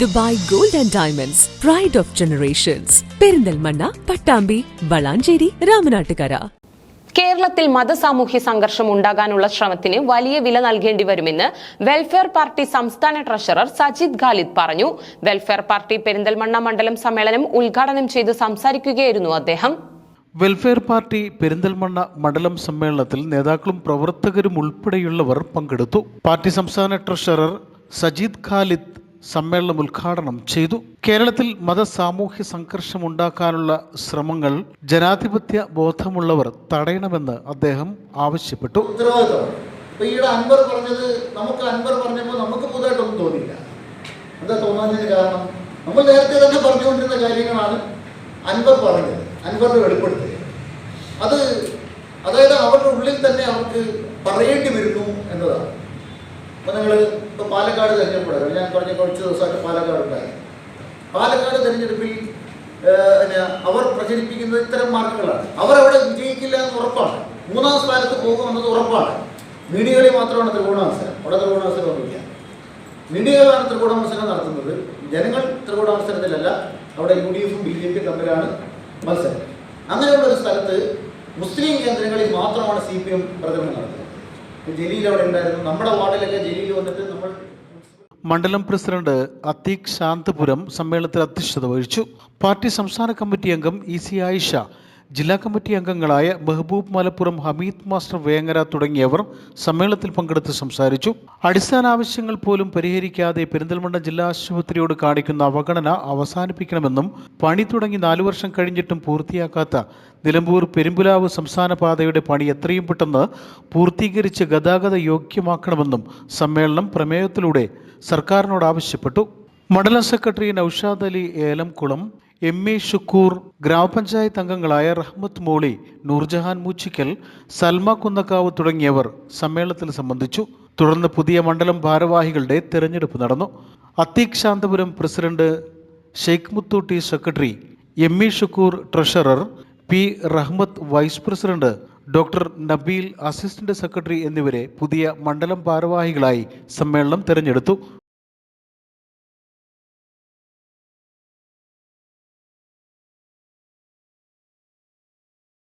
Dubai gold and diamonds, pride of generations, Perinthalmanna, Pattambi, Valanchery, Ramanattukara. കേരളത്തിൽ മതസാമൂഹ്യ സംഘർഷം ഉണ്ടാകാനുള്ള ശ്രമത്തിന് വലിയ വില നൽകേണ്ടി വരുമെന്ന് വെൽഫെയർ പാർട്ടി സംസ്ഥാന ട്രഷറർ സജിദ് ഖാലിദ് പറഞ്ഞു. വെൽഫെയർ പാർട്ടി പെരിന്തൽമണ്ണ മണ്ഡലം സമ്മേളനം ഉദ്ഘാടനം ചെയ്ത് സംസാരിക്കുകയായിരുന്നു അദ്ദേഹം. വെൽഫെയർ പാർട്ടി പെരിന്തൽമണ്ണ മണ്ഡലം സമ്മേളനത്തിൽ നേതാക്കളും പ്രവർത്തകരും ഉൾപ്പെടെയുള്ളവർ പങ്കെടുത്തു. പാർട്ടി സംസ്ഥാന ട്രഷറർ സജിദ് ഖാലിദ് സമ്മേളനം ഉദ്ഘാടനം ചെയ്തു. കേരളത്തിൽ മതസാമൂഹ്യ സംഘർഷം ഉണ്ടാക്കാനുള്ള ശ്രമങ്ങൾ ജനാധിപത്യ ബോധമുള്ളവർ തടയണമെന്ന് അദ്ദേഹം ആവശ്യപ്പെട്ടു. അൻവർ പറഞ്ഞത് അൻവർ പറഞ്ഞപ്പോൾ നമുക്ക് പുതുതായിട്ടൊന്നും തോന്നിയില്ല. എന്താ തോന്നാത്തതിന് കാരണം, നമ്മൾ നേരത്തെ തന്നെ പറഞ്ഞുകൊണ്ടിരുന്ന കാര്യങ്ങളാണ് അൻവർ പറഞ്ഞത്, അൻവറിന്റെ വെളിപ്പെടുത്തൽ. അതായത് അവരുടെ ഉള്ളിൽ തന്നെ അവർക്ക് പറയേണ്ടി വരുന്നു എന്നതാണ്. അപ്പോൾ നിങ്ങൾ ഇപ്പോൾ പാലക്കാട് തെരഞ്ഞെടുപ്പ്, ഞാൻ പറഞ്ഞ കുറച്ച് ദിവസമായിട്ട് പാലക്കാട് ഉണ്ടായിരുന്നു. പാലക്കാട് തെരഞ്ഞെടുപ്പിൽ അവർ പ്രചരിപ്പിക്കുന്നത് ഇത്തരം മാർക്കുകളാണ്. അവരവിടെ വിജയിക്കില്ല എന്ന് ഉറപ്പാണ്, മൂന്നാം സ്ഥാനത്ത് പോകുമെന്നത് ഉറപ്പാണ്. മീഡിയകളിൽ മാത്രമാണ് ത്രികോണാവസരം, അവിടെ ത്രികോണാവസരമൊന്നുമില്ല. മീഡിയകളാണ് ത്രികോണാവസരം നടത്തുന്നത്. ജനങ്ങൾ ത്രികോണാവസരത്തിലല്ല, അവിടെ UDF BJP തമ്മിലാണ് മത്സരം. അങ്ങനെയുള്ള ഒരു സ്ഥലത്ത് മുസ്ലിം കേന്ദ്രങ്ങളിൽ മാത്രമാണ് CPM പ്രചരണം നടത്തുന്നത്. ജലീൽ അവിടെ ഉണ്ടായിരുന്നു, നമ്മുടെ വാർഡിലൊക്കെ ജലീൽ വന്നിട്ട് നമ്മൾ. മണ്ഡലം പ്രസിഡന്റ് അത്തീഖ് ശാന്തപുരം സമ്മേളനത്തിൽ അധ്യക്ഷത വഹിച്ചു. പാർട്ടി സംസ്ഥാന കമ്മിറ്റി അംഗം EC ആയിഷ, ജില്ലാ കമ്മിറ്റി അംഗങ്ങളായ മെഹബൂബ് മലപ്പുറം, ഹമീദ് മാസ്റ്റർ വേങ്ങര തുടങ്ങിയവർ സമ്മേളനത്തിൽ പങ്കെടുത്ത് സംസാരിച്ചു. അടിസ്ഥാന ആവശ്യങ്ങൾ പോലും പരിഹരിക്കാതെ പെരിന്തൽമണ്ണ ജില്ലാ ആശുപത്രിയോട് കാണിക്കുന്ന അവഗണന അവസാനിപ്പിക്കണമെന്നും പണി തുടങ്ങി 4 വർഷം കഴിഞ്ഞിട്ടും പൂർത്തിയാക്കാത്ത നിലമ്പൂർ പെരുമ്പുലാവ് സംസ്ഥാന പാതയുടെ പണി എത്രയും പെട്ടെന്ന് പൂർത്തീകരിച്ച് ഗതാഗത യോഗ്യമാക്കണമെന്നും സമ്മേളനം പ്രമേയത്തിലൂടെ സർക്കാരിനോട് ആവശ്യപ്പെട്ടു. മണ്ഡലം സെക്രട്ടറി നൌഷാദ് അലി ഏലംകുളം, MA ഷുക്കൂർ, ഗ്രാമപഞ്ചായത്ത് അംഗങ്ങളായ റഹ്മത്ത് മോളി, നൂർജഹാൻ മൂച്ചിക്കൽ, സൽമ കുന്നക്കാവ് തുടങ്ങിയവർ സമ്മേളനത്തിൽ സംബന്ധിച്ചു. തുടർന്ന് പുതിയ മണ്ഡലം ഭാരവാഹികളുടെ തെരഞ്ഞെടുപ്പ് നടന്നു. Atheeq Santhapuram president, Sheikh Muthutty secretary, MA Shukkur treasurer, P Rahmath vice president, doctor Nabeel assistant secretary എന്നിവരെ പുതിയ മണ്ഡലം ഭാരവാഹികളായി സമ്മേളനം തെരഞ്ഞെടുത്തു.